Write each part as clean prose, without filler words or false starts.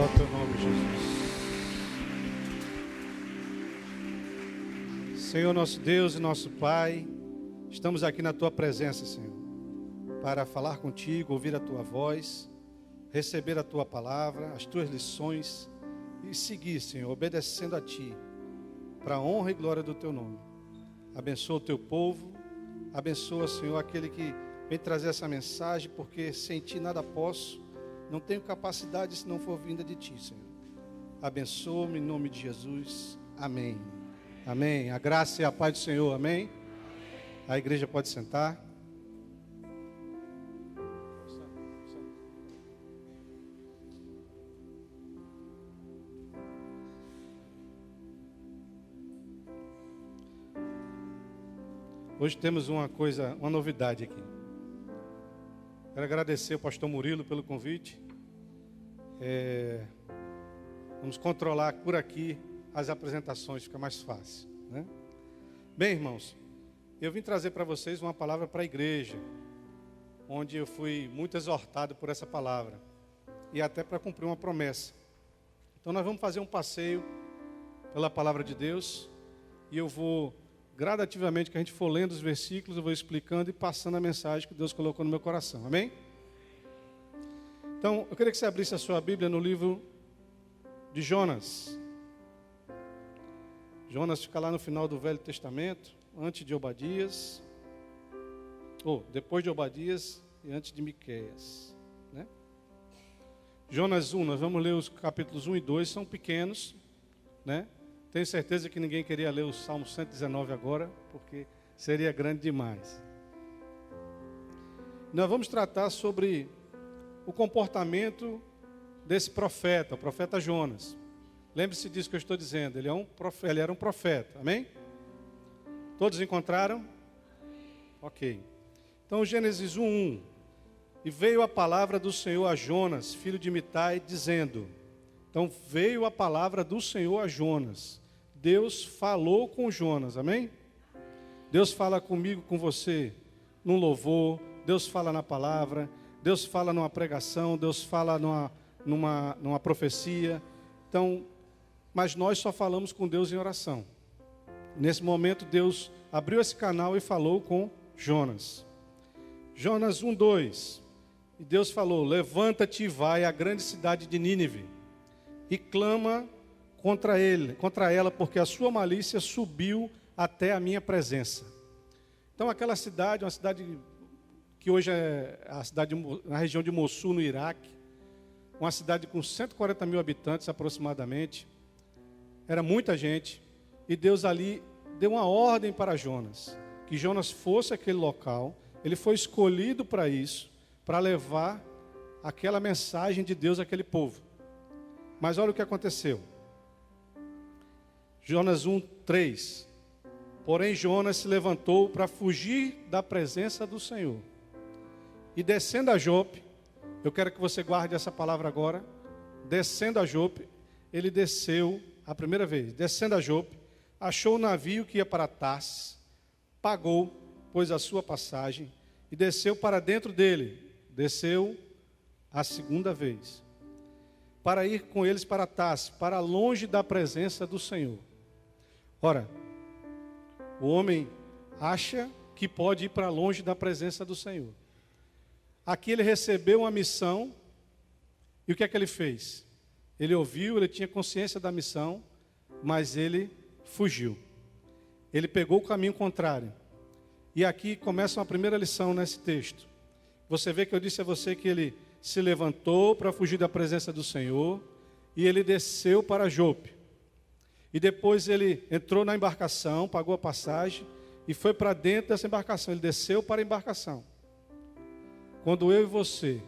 ao teu nome, Jesus. Senhor, nosso Deus e nosso Pai, estamos aqui na tua presença, Senhor, para falar contigo, ouvir a tua voz, receber a tua palavra, as tuas lições e seguir, Senhor, obedecendo a ti, para a honra e glória do teu nome. Abençoa o teu povo, abençoa, Senhor, aquele que vem trazer essa mensagem, porque sem ti nada posso, não tenho capacidade se não for vinda de ti, Senhor. Abençoa-me em nome de Jesus. Amém. Amém. A graça e a paz do Senhor. Amém. A igreja pode sentar. Hoje temos uma novidade aqui. Quero agradecer ao pastor Murilo pelo convite. Vamos controlar por aqui as apresentações, fica mais fácil, né? Bem, irmãos, eu vim trazer para vocês uma palavra para a igreja, onde eu fui muito exortado por essa palavra, e até para cumprir uma promessa. Então nós vamos fazer um passeio pela palavra de Deus, e eu vou, gradativamente, que a gente for lendo os versículos, eu vou explicando e passando a mensagem que Deus colocou no meu coração, amém? Então, eu queria que você abrisse a sua Bíblia no livro de Jonas. Jonas fica lá no final do Velho Testamento, antes de Obadias, ou depois de Obadias e antes de Miqueias, né? Jonas 1, nós vamos ler os capítulos 1 e 2, são pequenos, né? Tenho certeza que ninguém queria ler o Salmo 119 agora, porque seria grande demais. Nós vamos tratar sobre o comportamento desse profeta, o profeta Jonas. Lembre-se disso que eu estou dizendo, ele era um profeta, amém? Todos encontraram? Ok. Então, Gênesis 1:1. E veio a palavra do Senhor a Jonas, filho de Mitai, dizendo... Então, veio a palavra do Senhor a Jonas. Deus falou com Jonas, amém? Deus fala comigo, com você, num louvor. Deus fala na palavra. Deus fala numa pregação. Deus fala numa profecia. Então, mas nós só falamos com Deus em oração. Nesse momento, Deus abriu esse canal e falou com Jonas. Jonas 1:2. E Deus falou: levanta-te e vai à grande cidade de Nínive e clama contra ela, porque a sua malícia subiu até a minha presença. Então aquela cidade, uma cidade que hoje é a cidade na região de Mossul, no Iraque, uma cidade com 140 mil habitantes aproximadamente, era muita gente, e Deus ali deu uma ordem para Jonas, que Jonas fosse àquele local. Ele foi escolhido para isso, para levar aquela mensagem de Deus àquele povo. Mas olha o que aconteceu. Jonas 1:3. Porém Jonas se levantou para fugir da presença do Senhor. E descendo a Jope, eu quero que você guarde essa palavra agora. Descendo a Jope, ele desceu a primeira vez. Descendo a Jope, achou o navio que ia para Tarsis, pagou, pois, a sua passagem, e desceu para dentro dele. Desceu a segunda vez, para ir com eles para Tarsis, para longe da presença do Senhor. Ora, o homem acha que pode ir para longe da presença do Senhor. Aqui ele recebeu uma missão, e o que é que ele fez? Ele ouviu, ele tinha consciência da missão, mas ele fugiu. Ele pegou o caminho contrário. E aqui começa uma primeira lição nesse texto. Você vê que eu disse a você que ele se levantou para fugir da presença do Senhor, e ele desceu para Jope. E depois ele entrou na embarcação, pagou a passagem, e foi para dentro dessa embarcação. Ele desceu para a embarcação. Quando eu e você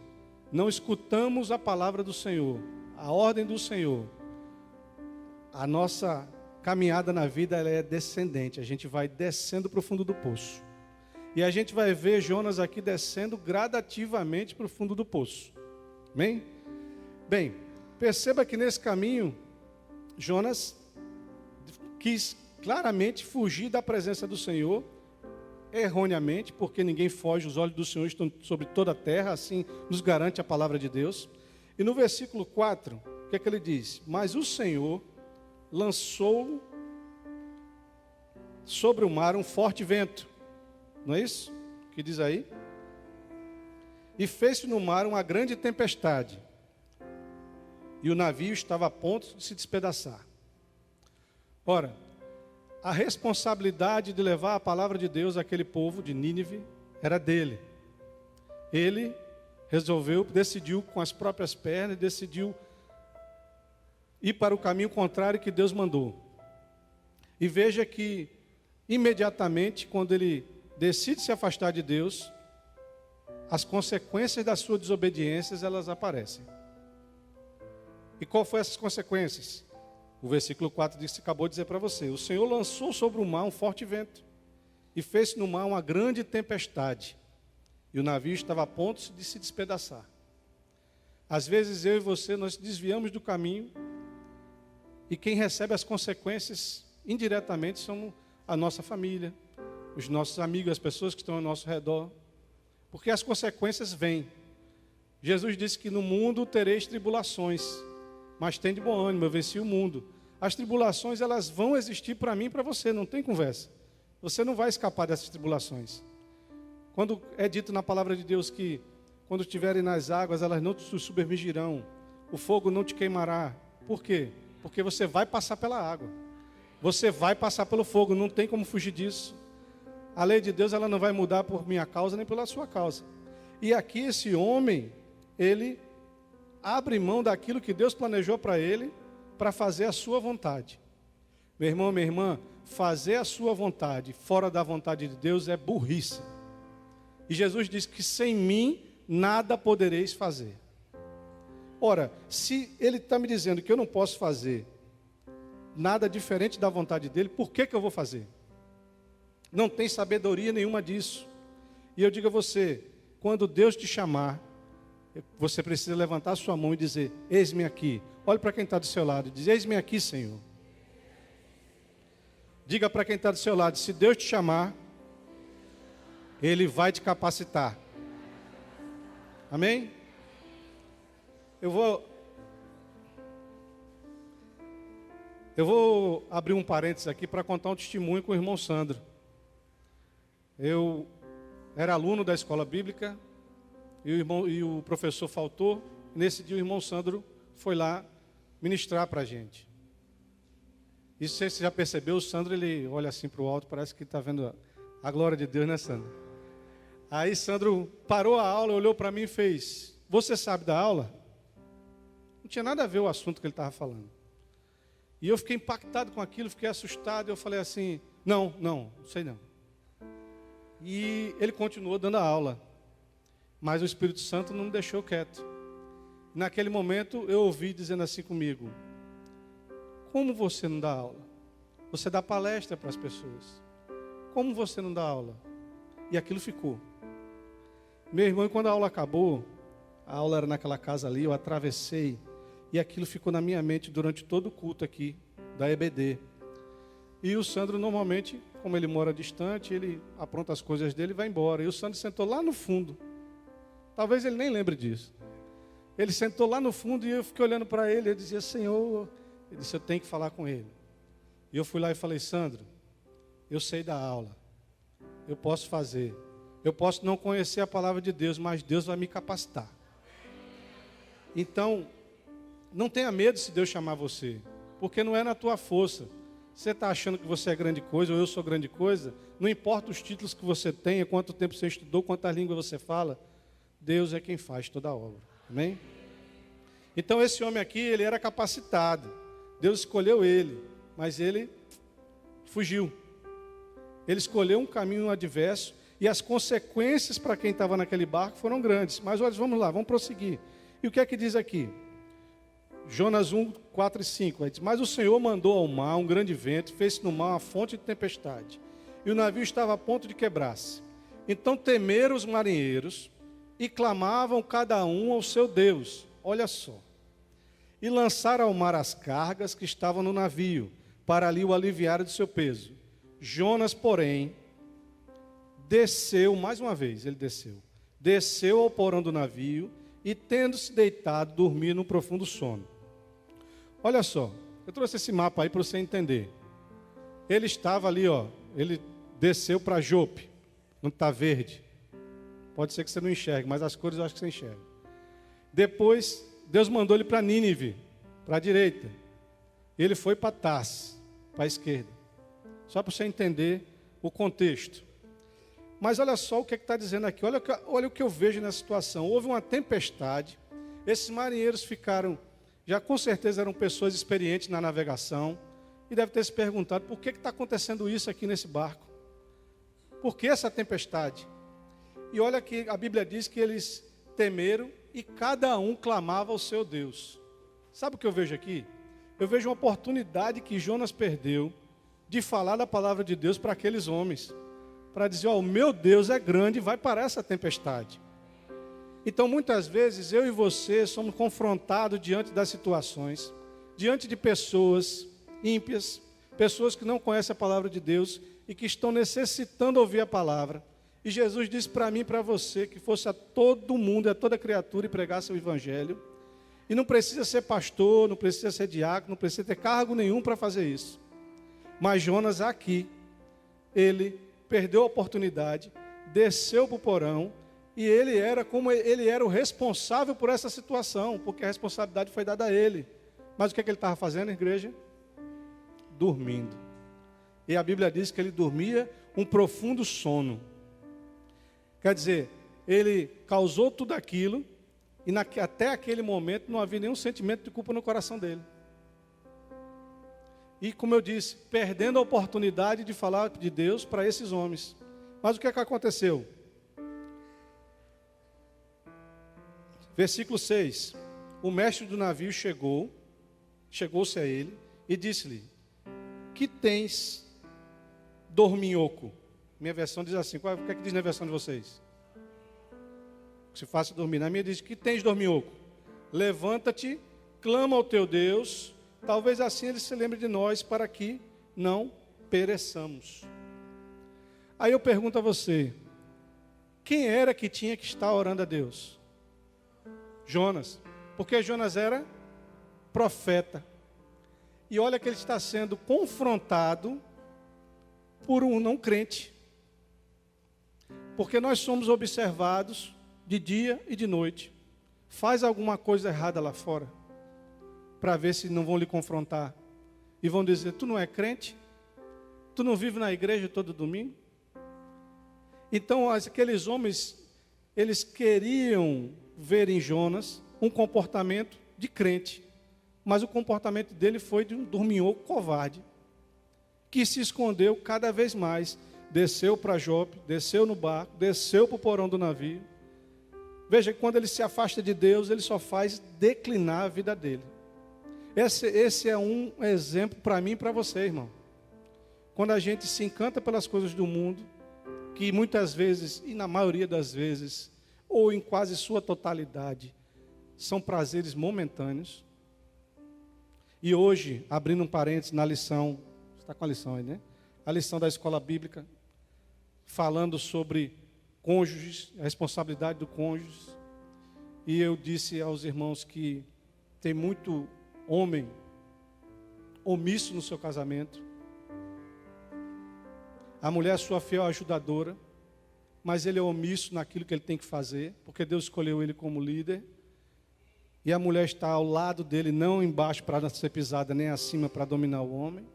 não escutamos a palavra do Senhor, a ordem do Senhor, a nossa caminhada na vida ela é descendente. A gente vai descendo para o fundo do poço. E a gente vai ver Jonas aqui descendo gradativamente para o fundo do poço. Amém? Bem, perceba que nesse caminho, Jonas quis claramente fugir da presença do Senhor, erroneamente, porque ninguém foge, os olhos do Senhor estão sobre toda a terra, assim nos garante a palavra de Deus. E no versículo 4, o que é que ele diz? Mas o Senhor lançou sobre o mar um forte vento. Não é isso que diz aí? E fez-se no mar uma grande tempestade. E o navio estava a ponto de se despedaçar. Ora, a responsabilidade de levar a palavra de Deus àquele povo de Nínive era dele. Ele decidiu com as próprias pernas, decidiu ir para o caminho contrário que Deus mandou. E veja que, imediatamente, quando ele decide se afastar de Deus, as consequências da sua desobediência, elas aparecem. E qual foi essas consequências? O versículo 4 diz, acabou de dizer para você: o Senhor lançou sobre o mar um forte vento, e fez no mar uma grande tempestade, e o navio estava a ponto de se despedaçar. Às vezes eu e você, nós desviamos do caminho, e quem recebe as consequências indiretamente são a nossa família, os nossos amigos, as pessoas que estão ao nosso redor, porque as consequências vêm. Jesus disse que no mundo tereis tribulações, mas tem de bom ânimo, eu venci o mundo. As tribulações, elas vão existir para mim e para você, não tem conversa. Você não vai escapar dessas tribulações. Quando é dito na palavra de Deus que quando estiverem nas águas, elas não te submergirão, o fogo não te queimará. Por quê? Porque você vai passar pela água. Você vai passar pelo fogo, não tem como fugir disso. A lei de Deus, ela não vai mudar por minha causa nem pela sua causa. E aqui esse homem, ele abre mão daquilo que Deus planejou para ele, para fazer a sua vontade. Meu irmão, minha irmã, fazer a sua vontade fora da vontade de Deus é burrice. E Jesus disse que sem mim nada podereis fazer. Ora, se ele está me dizendo que eu não posso fazer nada diferente da vontade dele, por que eu vou fazer? Não tem sabedoria nenhuma disso. E eu digo a você, quando Deus te chamar, você precisa levantar a sua mão e dizer: eis-me aqui. Olhe para quem está do seu lado e diz: eis-me aqui, Senhor. Diga para quem está do seu lado: se Deus te chamar, Ele vai te capacitar. Amém? Eu vou abrir um parênteses aqui para contar um testemunho com o irmão Sandro. Eu era aluno da escola bíblica e o professor faltou. Nesse dia o irmão Sandro foi lá ministrar para a gente. E você já percebeu, o Sandro, ele olha assim para o alto, parece que está vendo a glória de Deus, né, Sandro? Aí Sandro parou a aula, olhou para mim e fez: você sabe da aula? Não tinha nada a ver o assunto que ele estava falando. E eu fiquei impactado com aquilo, fiquei assustado. Eu falei assim: não sei não. E ele continuou dando a aula, mas o Espírito Santo não me deixou quieto. Naquele momento eu ouvi dizendo assim comigo: como você não dá aula? Você dá palestra para as pessoas. Como você não dá aula? E aquilo ficou. Meu irmão, quando a aula acabou, a aula era naquela casa ali, eu atravessei, e aquilo ficou na minha mente durante todo o culto aqui, da EBD. E o Sandro, normalmente, como ele mora distante, ele apronta as coisas dele e vai embora. E o Sandro sentou lá no fundo. Talvez ele nem lembre disso. Ele sentou lá no fundo e eu fiquei olhando para ele. Eu dizia: Senhor, ele disse: eu tenho que falar com ele. E eu fui lá e falei: Sandro, eu sei da aula, eu posso fazer. Eu posso não conhecer a palavra de Deus, mas Deus vai me capacitar. Então, não tenha medo se Deus chamar você, porque não é na tua força. Você está achando que você é grande coisa, ou eu sou grande coisa, não importa os títulos que você tenha, quanto tempo você estudou, quantas línguas você fala, Deus é quem faz toda a obra. Amém? Então esse homem aqui, ele era capacitado. Deus escolheu ele, mas ele fugiu. Ele escolheu um caminho adverso e as consequências para quem estava naquele barco foram grandes. Mas olha, vamos lá, vamos prosseguir. E o que é que diz aqui? Jonas 1, 4 e 5. Diz: mas o Senhor mandou ao mar um grande vento, fez no mar uma fonte de tempestade, e o navio estava a ponto de quebrar-se. Então temeram os marinheiros e clamavam cada um ao seu Deus. Olha só. E lançaram ao mar as cargas que estavam no navio, para ali o aliviar do seu peso. Jonas, porém, desceu, mais uma vez ele desceu ao porão do navio, e tendo-se deitado, dormia num profundo sono. Olha só, eu trouxe esse mapa aí para você entender. Ele estava ali, ó, ele desceu para Jope, onde está verde. Pode ser que você não enxergue, mas as cores eu acho que você enxerga. Depois, Deus mandou ele para Nínive, para a direita. Ele foi para Tars, para a esquerda. Só para você entender o contexto. Mas olha só o que está dizendo aqui. Olha o que eu vejo nessa situação. Houve uma tempestade. Esses marinheiros ficaram, já com certeza eram pessoas experientes na navegação. E deve ter se perguntado, por que está acontecendo isso aqui nesse barco? Por que essa tempestade? E olha que a Bíblia diz que eles temeram e cada um clamava ao seu Deus. Sabe o que eu vejo aqui? Eu vejo uma oportunidade que Jonas perdeu de falar da palavra de Deus para aqueles homens. Para dizer, ó, o meu Deus é grande e vai parar essa tempestade. Então, muitas vezes, eu e você somos confrontados diante das situações, diante de pessoas ímpias, pessoas que não conhecem a palavra de Deus e que estão necessitando ouvir a palavra. E Jesus disse para mim e para você que fosse a todo mundo, a toda criatura e pregasse o evangelho. E não precisa ser pastor, não precisa ser diácono, não precisa ter cargo nenhum para fazer isso. Mas Jonas aqui, ele perdeu a oportunidade, desceu para o porão, e ele era o responsável por essa situação, porque a responsabilidade foi dada a ele. Mas o que ele estava fazendo, igreja? Dormindo. E a Bíblia diz que ele dormia um profundo sono. Quer dizer, ele causou tudo aquilo, e até aquele momento não havia nenhum sentimento de culpa no coração dele. E como eu disse, perdendo a oportunidade de falar de Deus para esses homens. Mas o que aconteceu? Versículo 6. O mestre do navio chegou-se a ele e disse-lhe: que tens, dorminhoco? Minha versão diz assim. O que é que diz na versão de vocês? Se faça dormir. Na minha diz: que tens, dorminhoco? Levanta-te, clama ao teu Deus. Talvez assim ele se lembre de nós, para que não pereçamos. Aí eu pergunto a você: quem era que tinha que estar orando a Deus? Jonas. Porque Jonas era profeta. E olha que ele está sendo confrontado por um não crente. Porque nós somos observados de dia e de noite. Faz alguma coisa errada lá fora, para ver se não vão lhe confrontar. E vão dizer: tu não é crente? Tu não vive na igreja todo domingo? Então aqueles homens, eles queriam ver em Jonas um comportamento de crente. Mas o comportamento dele foi de um dorminhoco covarde, que se escondeu cada vez mais. Desceu para Jope, desceu no barco, desceu para o porão do navio. Veja que quando ele se afasta de Deus, ele só faz declinar a vida dele. Esse é um exemplo para mim e para você, irmão. Quando a gente se encanta pelas coisas do mundo, que muitas vezes, e na maioria das vezes, ou em quase sua totalidade, são prazeres momentâneos. E hoje, abrindo um parênteses na lição, você está com a lição aí, né? A lição da escola bíblica, falando sobre cônjuges, a responsabilidade do cônjuge. E eu disse aos irmãos que tem muito homem omisso no seu casamento. A mulher é sua fiel ajudadora, mas ele é omisso naquilo que ele tem que fazer, porque Deus escolheu ele como líder. E a mulher está ao lado dele, não embaixo para ser pisada, nem acima para dominar o homem.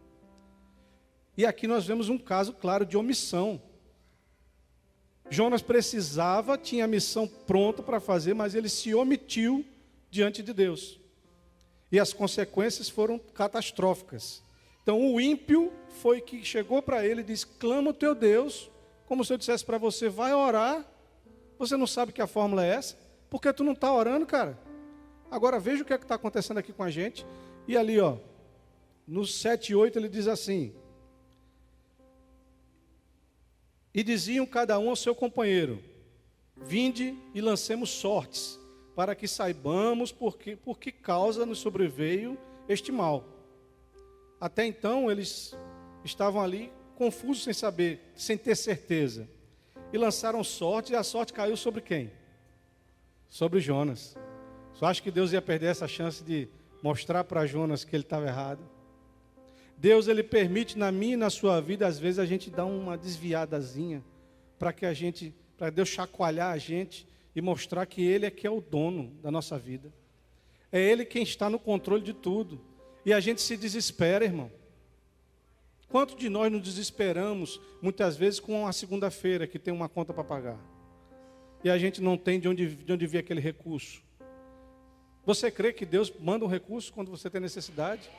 E aqui nós vemos um caso claro de omissão. Jonas precisava, tinha a missão pronta para fazer, mas ele se omitiu diante de Deus. E as consequências foram catastróficas. Então o ímpio foi que chegou para ele e disse: clama o teu Deus, como se eu dissesse para você, vai orar. Você não sabe que a fórmula é essa? Porque tu não está orando, cara. Agora veja o que é que está acontecendo aqui com a gente. E ali, ó, no 7 e 8 ele diz assim: e diziam cada um ao seu companheiro: vinde e lancemos sortes, para que saibamos por que causa nos sobreveio este mal. Até então eles estavam ali confusos, sem saber, sem ter certeza. E lançaram sorte, e a sorte caiu sobre quem? Sobre Jonas. Você acha que Deus ia perder essa chance de mostrar para Jonas que ele estava errado. Deus, ele permite na minha e na sua vida, às vezes a gente dá uma desviadazinha, para Deus chacoalhar a gente e mostrar que Ele é que é o dono da nossa vida. É Ele quem está no controle de tudo. E a gente se desespera, irmão. Quanto de nós nos desesperamos, muitas vezes, com a segunda-feira, que tem uma conta para pagar? E a gente não tem de onde vir aquele recurso. Você crê que Deus manda um recurso quando você tem necessidade?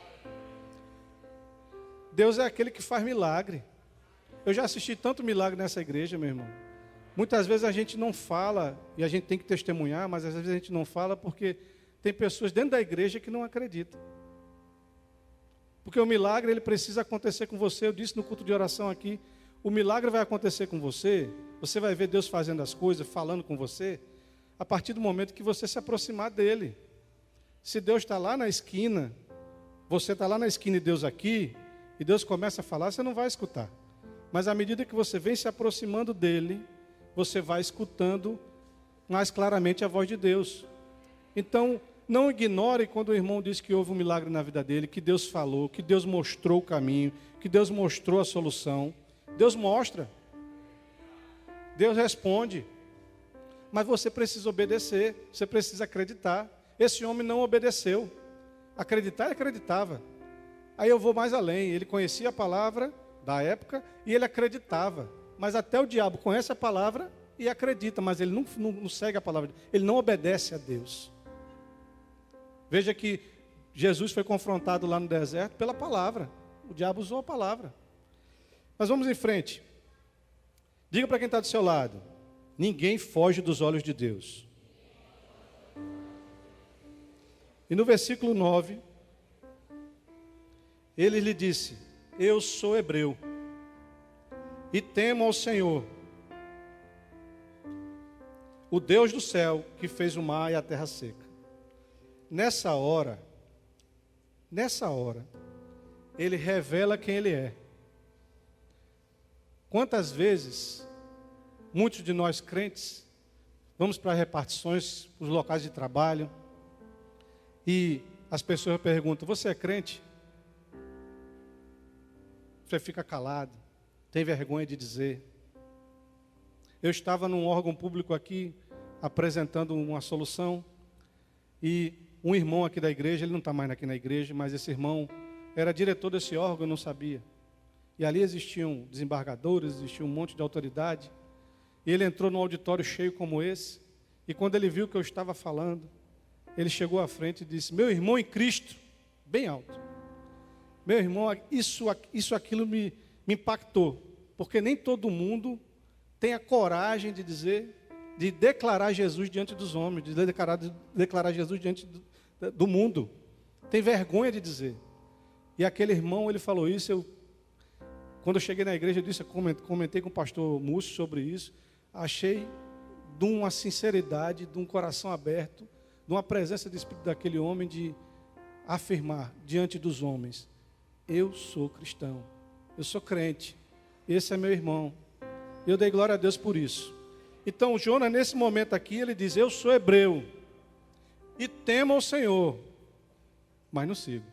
Deus é aquele que faz milagre. Eu já assisti tanto milagre nessa igreja, meu irmão. Muitas vezes a gente não fala, e a gente tem que testemunhar, mas às vezes a gente não fala porque tem pessoas dentro da igreja que não acreditam. Porque o milagre, ele precisa acontecer com você. Eu disse no culto de oração aqui, o milagre vai acontecer com você, você vai ver Deus fazendo as coisas, falando com você, a partir do momento que você se aproximar dele. Se Deus está lá na esquina, você está lá na esquina e Deus aqui, e Deus começa a falar, você não vai escutar. Mas à medida que você vem se aproximando dele, você vai escutando mais claramente a voz de Deus. Então, não ignore quando o irmão diz que houve um milagre na vida dele, que Deus falou, que Deus mostrou o caminho, que Deus mostrou a solução. Deus mostra. Deus responde. Mas você precisa obedecer, você precisa acreditar. Esse homem não obedeceu. Acreditar, ele acreditava. Aí eu vou mais além, ele conhecia a palavra da época e ele acreditava. Mas até o diabo conhece a palavra e acredita, mas ele não segue a palavra, ele não obedece a Deus. Veja que Jesus foi confrontado lá no deserto pela palavra. O diabo usou a palavra. Mas vamos em frente. Diga para quem está do seu lado: ninguém foge dos olhos de Deus. E no versículo 9, ele lhe disse: eu sou hebreu e temo ao Senhor, o Deus do céu, que fez o mar e a terra seca. Nessa hora, ele revela quem ele é. Quantas vezes, muitos de nós crentes, vamos para repartições, para os locais de trabalho, e as pessoas perguntam: você é crente? Você fica calado, tem vergonha de dizer. Eu estava num órgão público aqui, apresentando uma solução, e um irmão aqui da igreja, ele não está mais aqui na igreja, mas esse irmão era diretor desse órgão, eu não sabia. E ali existiam desembargadores, existia um monte de autoridade. E ele entrou num auditório cheio como esse, e quando ele viu que eu estava falando, ele chegou à frente e disse: meu irmão em Cristo, bem alto. Meu irmão, aquilo me impactou, porque nem todo mundo tem a coragem de dizer, de declarar Jesus diante dos homens, de declarar Jesus diante do mundo. Tem vergonha de dizer. E aquele irmão, ele falou isso, quando eu cheguei na igreja, eu comentei com o pastor Múcio sobre isso, achei de uma sinceridade, de um coração aberto, de uma presença de espírito daquele homem, de afirmar diante dos homens: eu sou cristão, eu sou crente, esse é meu irmão. Eu dei glória a Deus por isso. Então Jonas, nesse momento aqui, ele diz: eu sou hebreu e temo ao Senhor, mas não sigo.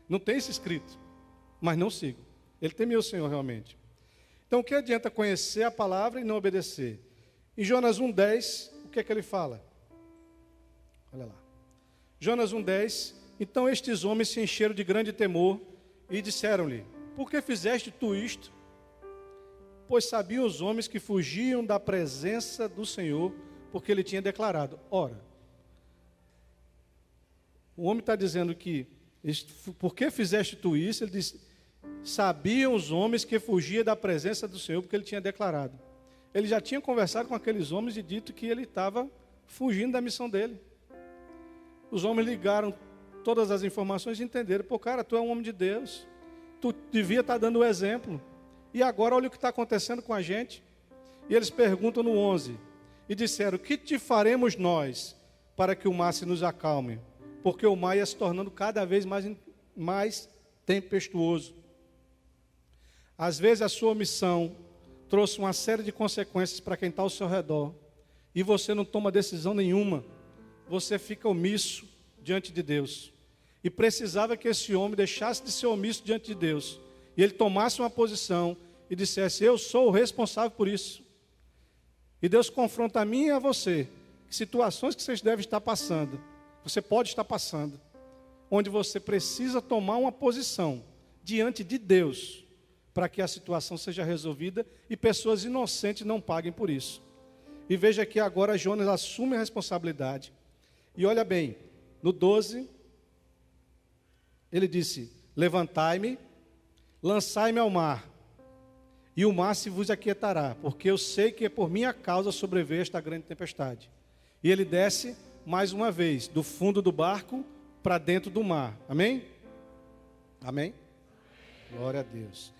Não tem isso escrito, mas não sigo. Ele temeu o Senhor realmente. Então o que adianta conhecer a palavra e não obedecer? Em Jonas 1,10, o que é que ele fala? Olha lá. Jonas 1,10. Então estes homens se encheram de grande temor e disseram-lhe: por que fizeste tu isto? Pois sabiam os homens que fugiam da presença do Senhor, porque ele tinha declarado. Ora, o homem está dizendo que, por que fizeste tu isso? Ele diz: sabiam os homens que fugiam da presença do Senhor, porque ele tinha declarado. Ele já tinha conversado com aqueles homens e dito que ele estava fugindo da missão dele. Os homens ligaram todas as informações e entenderam: pô, cara, tu é um homem de Deus, tu devia estar dando o exemplo. E agora olha o que está acontecendo com a gente. E eles perguntam no 11, e disseram: que te faremos nós para que o mar se nos acalme? Porque o mar ia se tornando cada vez mais tempestuoso. Às vezes a sua omissão trouxe uma série de consequências para quem está ao seu redor, e você não toma decisão nenhuma, você fica omisso, diante de Deus. E precisava que esse homem deixasse de ser omisso diante de Deus. E ele tomasse uma posição e dissesse: eu sou o responsável por isso. E Deus confronta a mim e a você, que situações que vocês devem estar passando, você pode estar passando, onde você precisa tomar uma posição diante de Deus, para que a situação seja resolvida e pessoas inocentes não paguem por isso. E veja que agora Jonas assume a responsabilidade. E olha bem, no 12, ele disse: levantai-me, lançai-me ao mar, e o mar se vos aquietará, porque eu sei que é por minha causa sobreveio esta grande tempestade. E ele desce mais uma vez, do fundo do barco para dentro do mar. Amém? Amém? Glória a Deus.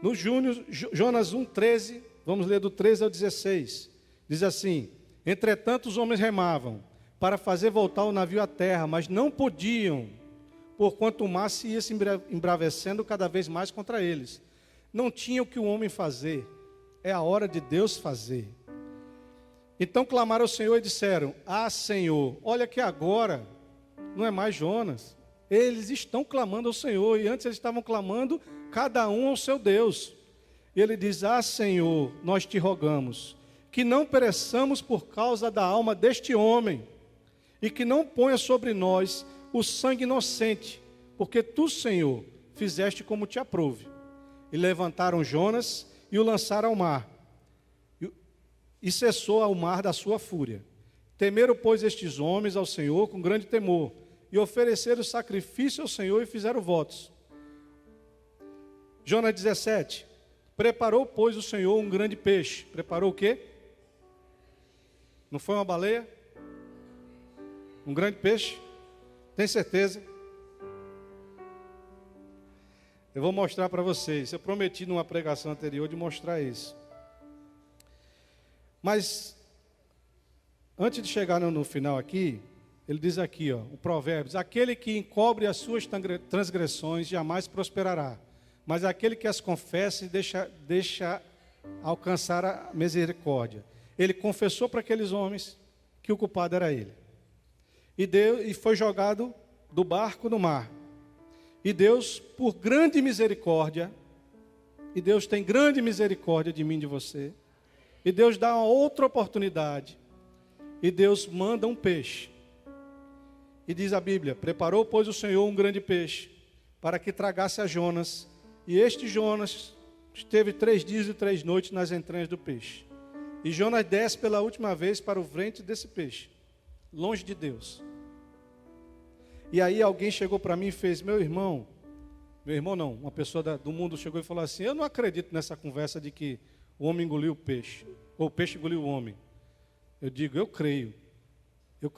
No Jonas 1,13, vamos ler do 13 ao 16. Diz assim: entretanto os homens remavam para fazer voltar o navio à terra, mas não podiam, porquanto o mar se ia se embravecendo cada vez mais contra eles. Não tinha o que o homem fazer, é a hora de Deus fazer. Então clamaram ao Senhor e disseram: ah, Senhor, olha que agora não é mais Jonas. Eles estão clamando ao Senhor, e antes eles estavam clamando cada um ao seu Deus. E ele diz: ah, Senhor, nós te rogamos, que não pereçamos por causa da alma deste homem, e que não ponha sobre nós o sangue inocente, porque tu, Senhor, fizeste como te aprouve. E levantaram Jonas e o lançaram ao mar, e cessou ao mar da sua fúria. Temeram, pois, estes homens ao Senhor com grande temor, e ofereceram sacrifício ao Senhor e fizeram votos. Jonas 17. Preparou, pois, o Senhor um grande peixe. Preparou o quê? Não foi uma baleia? Um grande peixe? Tem certeza? Eu vou mostrar para vocês. Eu prometi numa pregação anterior de mostrar isso. Mas, antes de chegar no final aqui, ele diz aqui, ó, o Provérbios: aquele que encobre as suas transgressões jamais prosperará, mas aquele que as confessa deixa alcançar a misericórdia. Ele confessou para aqueles homens que o culpado era ele. E foi jogado do barco no mar. E Deus, por grande misericórdia, e Deus tem grande misericórdia de mim e de você, e Deus dá uma outra oportunidade, e Deus manda um peixe. E diz a Bíblia: preparou, pois, o Senhor um grande peixe, para que tragasse a Jonas. E este Jonas esteve 3 dias e 3 noites nas entranhas do peixe. E Jonas desce pela última vez para o ventre desse peixe, longe de Deus. E aí alguém chegou para mim e fez: meu irmão não, uma pessoa do mundo chegou e falou assim: eu não acredito nessa conversa de que o homem engoliu o peixe, ou o peixe engoliu o homem. Eu digo: eu creio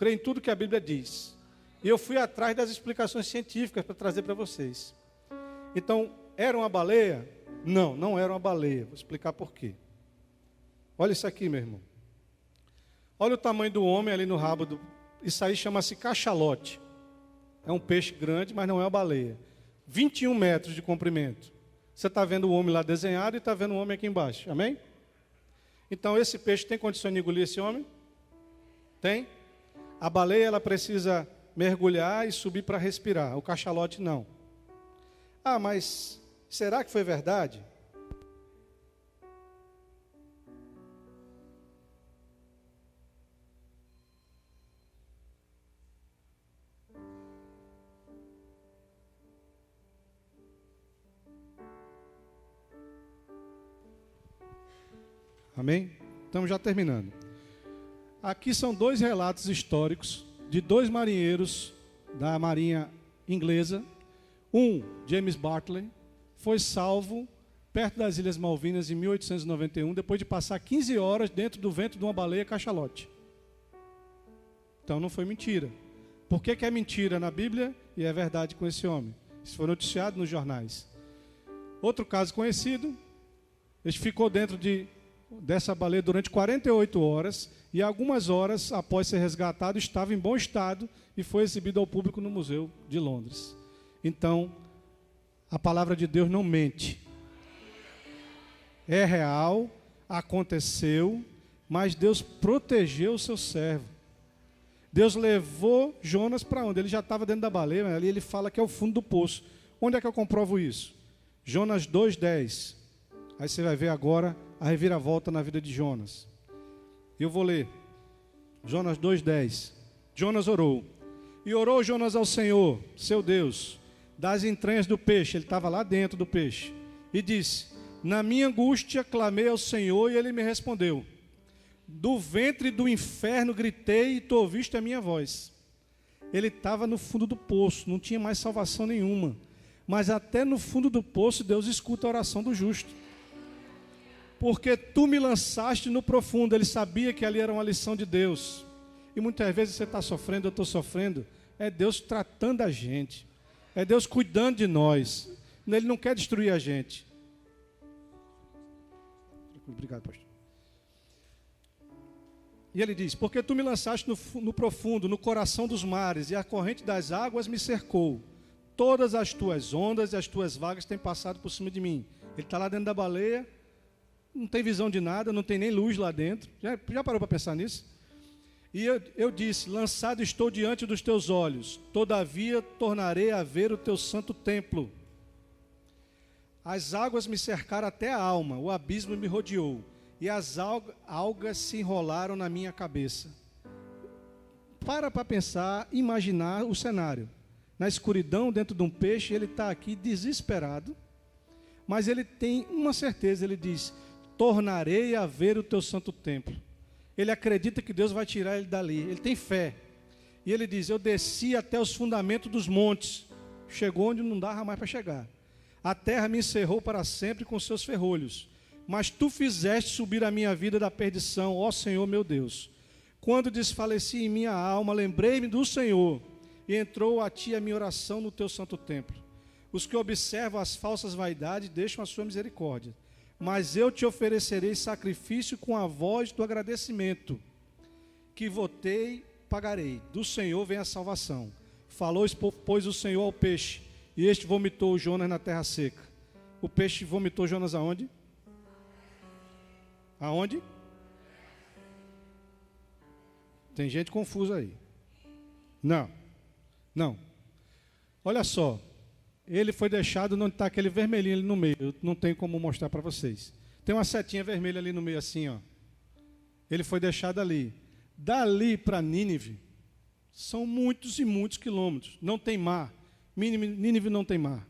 em tudo que a Bíblia diz. E eu fui atrás das explicações científicas para trazer para vocês. Então, era uma baleia? Não, não era uma baleia. Vou explicar por quê. Olha isso aqui, meu irmão. Olha o tamanho do homem ali no rabo. Isso aí chama-se cachalote. É um peixe grande, mas não é uma baleia. 21 metros de comprimento. Você está vendo o homem lá desenhado e está vendo o homem aqui embaixo. Amém? Então, esse peixe tem condições de engolir esse homem? Tem. A baleia, ela precisa mergulhar e subir para respirar. O cachalote não. Ah, mas será que foi verdade? Amém? Estamos já terminando. Aqui são 2 relatos históricos de 2 marinheiros da marinha inglesa. James Bartley, foi salvo perto das Ilhas Malvinas em 1891, depois de passar 15 horas dentro do ventre de uma baleia cachalote. Então não foi mentira. Por que é mentira na Bíblia e é verdade com esse homem? Isso foi noticiado nos jornais. Outro caso conhecido, ele ficou dentro dessa baleia durante 48 horas e algumas horas após ser resgatado estava em bom estado e foi exibido ao público no Museu de Londres. Então, a palavra de Deus não mente. É real, aconteceu, mas Deus protegeu o seu servo. Deus levou Jonas para onde? Ele já estava dentro da baleia, mas ali ele fala que é o fundo do poço. Onde é que eu comprovo isso? Jonas 2:10. Aí você vai ver agora a reviravolta na vida de Jonas. Eu vou ler. Jonas 2:10. Jonas orou. E orou Jonas ao Senhor, seu Deus, das entranhas do peixe. Ele estava lá dentro do peixe. E disse: na minha angústia clamei ao Senhor e ele me respondeu. Do ventre do inferno gritei e tu ouviste a minha voz. Ele estava no fundo do poço, não tinha mais salvação nenhuma. Mas até no fundo do poço Deus escuta a oração do justo. Porque tu me lançaste no profundo. Ele sabia que ali era uma lição de Deus. E muitas vezes você está sofrendo, eu estou sofrendo. É Deus tratando a gente. É Deus cuidando de nós. Ele não quer destruir a gente. Obrigado, pastor. E ele diz: porque tu me lançaste no profundo, no coração dos mares, e a corrente das águas me cercou. Todas as tuas ondas e as tuas vagas têm passado por cima de mim. Ele está lá dentro da baleia, não tem visão de nada, não tem nem luz lá dentro. Já parou para pensar nisso? E eu disse: lançado estou diante dos teus olhos, todavia tornarei a ver o teu santo templo. As águas me cercaram até a alma, o abismo me rodeou, e as algas se enrolaram na minha cabeça. Para pensar, imaginar o cenário. Na escuridão, dentro de um peixe, ele está aqui desesperado, mas ele tem uma certeza, ele diz: tornarei a ver o teu santo templo. Ele acredita que Deus vai tirar ele dali, ele tem fé. E ele diz: eu desci até os fundamentos dos montes, chegou onde não dava mais para chegar. A terra me encerrou para sempre com seus ferrolhos, mas tu fizeste subir a minha vida da perdição, ó Senhor meu Deus. Quando desfaleci em minha alma, lembrei-me do Senhor, e entrou a ti a minha oração no teu santo templo. Os que observam as falsas vaidades deixam a sua misericórdia, mas eu te oferecerei sacrifício com a voz do agradecimento. Que votei, pagarei. Do Senhor vem a salvação. Falou, pois, o Senhor ao peixe, e este vomitou Jonas na terra seca. O peixe vomitou Jonas aonde? Aonde? Tem gente confusa aí. Não. Olha só. Ele foi deixado, não está aquele vermelhinho ali no meio. Eu não tenho como mostrar para vocês. Tem uma setinha vermelha ali no meio assim, ó. Ele foi deixado ali. Dali para Nínive, são muitos e muitos quilômetros. Não tem mar. Nínive não tem mar.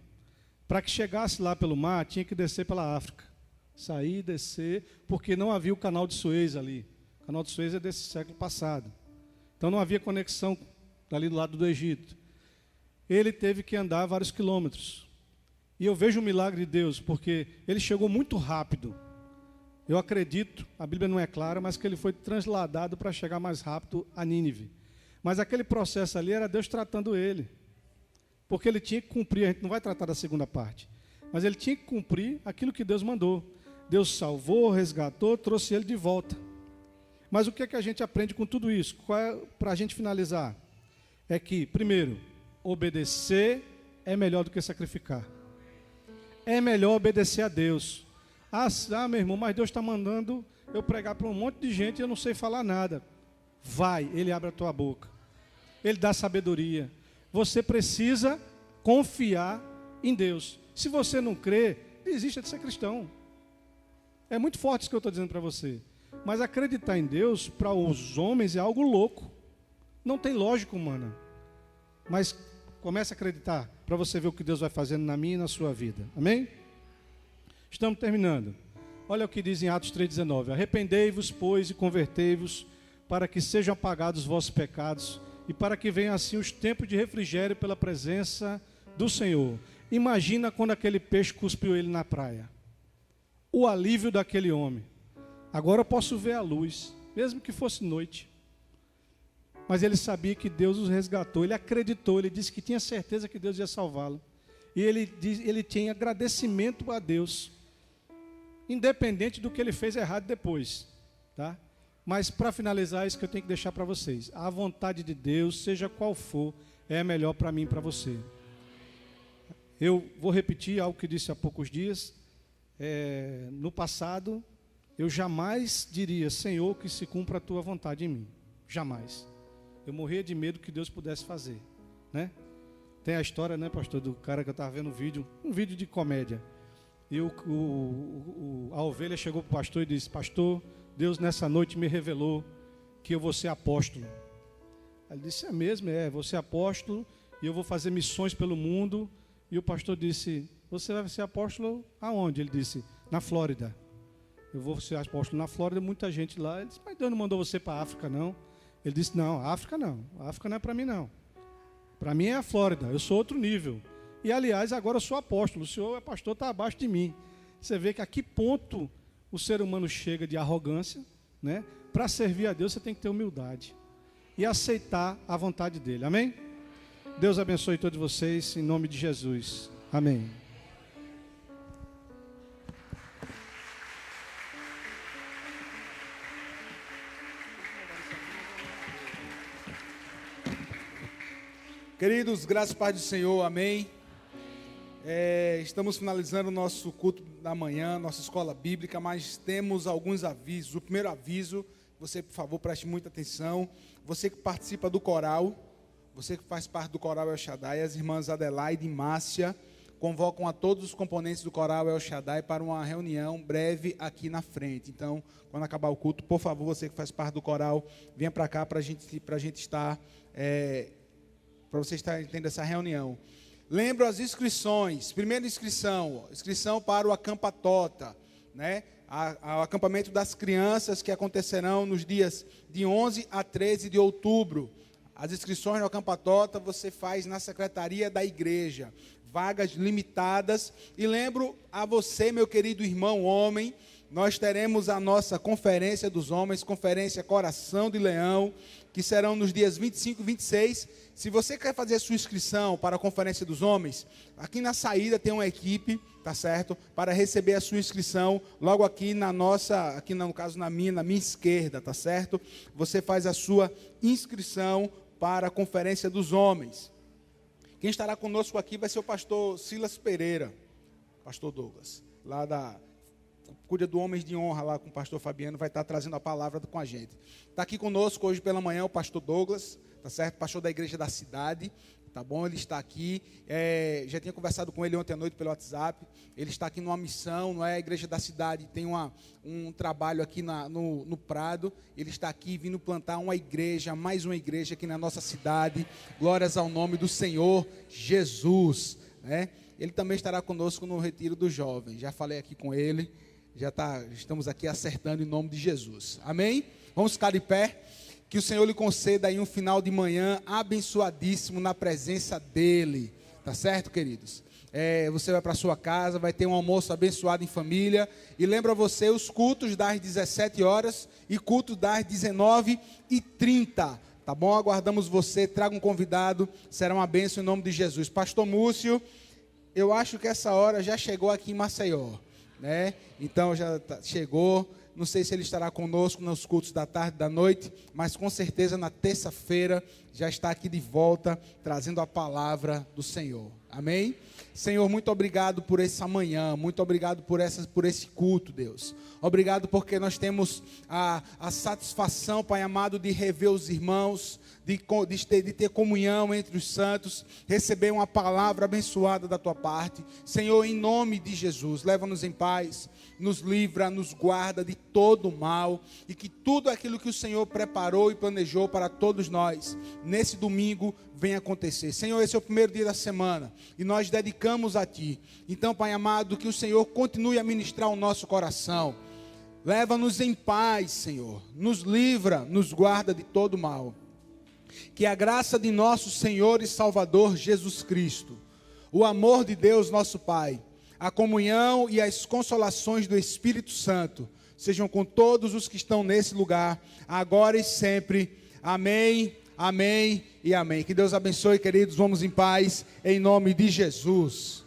Para que chegasse lá pelo mar, tinha que descer pela África. Sair, descer, porque não havia o canal de Suez ali. O canal de Suez é desse século passado. Então não havia conexão ali do lado do Egito. Ele teve que andar vários quilômetros. E eu vejo o milagre de Deus, porque ele chegou muito rápido. Eu acredito, a Bíblia não é clara, mas que ele foi transladado para chegar mais rápido a Nínive. Mas aquele processo ali era Deus tratando ele. Porque ele tinha que cumprir, a gente não vai tratar da segunda parte, mas ele tinha que cumprir aquilo que Deus mandou. Deus salvou, resgatou, trouxe ele de volta. Mas o que é que a gente aprende com tudo isso? Para a gente finalizar, é que, primeiro, obedecer é melhor do que sacrificar. É melhor obedecer a Deus. Meu irmão, mas Deus está mandando eu pregar para um monte de gente e eu não sei falar nada. Vai, Ele abre a tua boca. Ele dá sabedoria. Você precisa confiar em Deus. Se você não crê, desista de ser cristão. É muito forte isso que eu estou dizendo para você. Mas acreditar em Deus, para os homens, é algo louco. Não tem lógica humana. Mas comece a acreditar, para você ver o que Deus vai fazendo na minha e na sua vida. Amém? Estamos terminando. Olha o que diz em Atos 3,19. Arrependei-vos, pois, e convertei-vos, para que sejam apagados os vossos pecados, e para que venham assim os tempos de refrigério pela presença do Senhor. Imagina quando aquele peixe cuspiu ele na praia. O alívio daquele homem. Agora eu posso ver a luz, mesmo que fosse noite. Mas ele sabia que Deus os resgatou, ele acreditou, ele disse que tinha certeza que Deus ia salvá-lo. E ele tinha agradecimento a Deus, independente do que ele fez errado depois. Tá? Mas para finalizar, é isso que eu tenho que deixar para vocês. A vontade de Deus, seja qual for, é a melhor para mim e para você. Eu vou repetir algo que disse há poucos dias. No passado, eu jamais diria: Senhor, que se cumpra a tua vontade em mim. Jamais. eu morria de medo que Deus pudesse fazer, né? Tem a história, né, pastor, do cara que eu estava vendo um vídeo de comédia. E a ovelha chegou para o pastor e disse: pastor, Deus nessa noite me revelou que eu vou ser apóstolo. Ele disse: é mesmo, vou ser apóstolo e eu vou fazer missões pelo mundo. E o pastor disse: você vai ser apóstolo aonde? Ele disse: na Flórida. Eu vou ser apóstolo na Flórida, muita gente lá. Ele disse: mas Deus não mandou você para a África, não? Ele disse: não, África não é para mim, não. Para mim é a Flórida, eu sou outro nível. E aliás, agora eu sou apóstolo, o senhor é pastor, está abaixo de mim. Você vê que a que ponto o ser humano chega de arrogância, né? Para servir a Deus você tem que ter humildade e aceitar a vontade dele, amém? Deus abençoe todos vocês, em nome de Jesus, amém. Queridos, graças e paz do Senhor, amém. Estamos finalizando o nosso culto da manhã, nossa escola bíblica, mas temos alguns avisos. O primeiro aviso, você, por favor, preste muita atenção. Você que participa do coral, você que faz parte do coral El Shaddai, as irmãs Adelaide e Márcia convocam a todos os componentes do coral El Shaddai para uma reunião breve aqui na frente. Então, quando acabar o culto, por favor, você que faz parte do coral, venha para cá para a gente estar... para você estar entendendo essa reunião. Lembro as inscrições. Primeira inscrição para o Acampa Tota, né? O acampamento das crianças que acontecerão nos dias de 11 a 13 de outubro. As inscrições no Acampa Tota você faz na secretaria da igreja. Vagas limitadas. E lembro a você, meu querido irmão homem, nós teremos a nossa conferência dos homens, conferência Coração de Leão, que serão nos dias 25 e 26. Se você quer fazer a sua inscrição para a conferência dos homens, aqui na saída tem uma equipe, tá certo? Para receber a sua inscrição, logo aqui na nossa, aqui no caso na minha esquerda, tá certo? Você faz a sua inscrição para a conferência dos homens. Quem estará conosco aqui vai ser o pastor Silas Pereira, pastor Douglas, lá cuida do Homens de Honra, lá com o pastor Fabiano, vai estar trazendo a palavra com a gente. Está aqui conosco hoje pela manhã o pastor Douglas, tá certo? Pastor da igreja da cidade, tá bom? Ele está aqui, já tinha conversado com ele ontem à noite pelo WhatsApp. Ele está aqui numa missão, não é? A igreja da cidade tem um trabalho aqui no Prado. Ele está aqui vindo plantar uma igreja, mais uma igreja aqui na nossa cidade. Glórias ao nome do Senhor Jesus, né? Ele também estará conosco no retiro dos jovens. Já falei aqui com ele. Estamos aqui acertando em nome de Jesus. Amém? Vamos ficar de pé. Que o Senhor lhe conceda aí um final de manhã abençoadíssimo na presença dEle. Tá certo, queridos? Você vai para sua casa, vai ter um almoço abençoado em família. E lembra você os cultos das 17 horas e cultos das 19h30. Tá bom? Aguardamos você. Traga um convidado. Será uma bênção em nome de Jesus. Pastor Múcio, eu acho que essa hora já chegou aqui em Maceió, né? Então já chegou. Não sei se ele estará conosco nos cultos da tarde e da noite, mas com certeza na terça-feira já está aqui de volta, trazendo a palavra do Senhor. Amém? Senhor, muito obrigado por essa manhã, muito obrigado por esse culto, Deus. Obrigado porque nós temos a satisfação, Pai amado, de rever os irmãos, de ter comunhão entre os santos, receber uma palavra abençoada da Tua parte. Senhor, em nome de Jesus, leva-nos em paz, nos livra, nos guarda de todo mal, e que tudo aquilo que o Senhor preparou e planejou para todos nós, nesse domingo, venha acontecer. Senhor, esse é o primeiro dia da semana, e nós dedicamos a Ti. Então, Pai amado, que o Senhor continue a ministrar o nosso coração. Leva-nos em paz, Senhor. Nos livra, nos guarda de todo mal. Que a graça de nosso Senhor e Salvador Jesus Cristo, o amor de Deus nosso Pai, a comunhão e as consolações do Espírito Santo sejam com todos os que estão nesse lugar, agora e sempre. Amém, amém e amém. Que Deus abençoe, queridos. Vamos em paz, em nome de Jesus.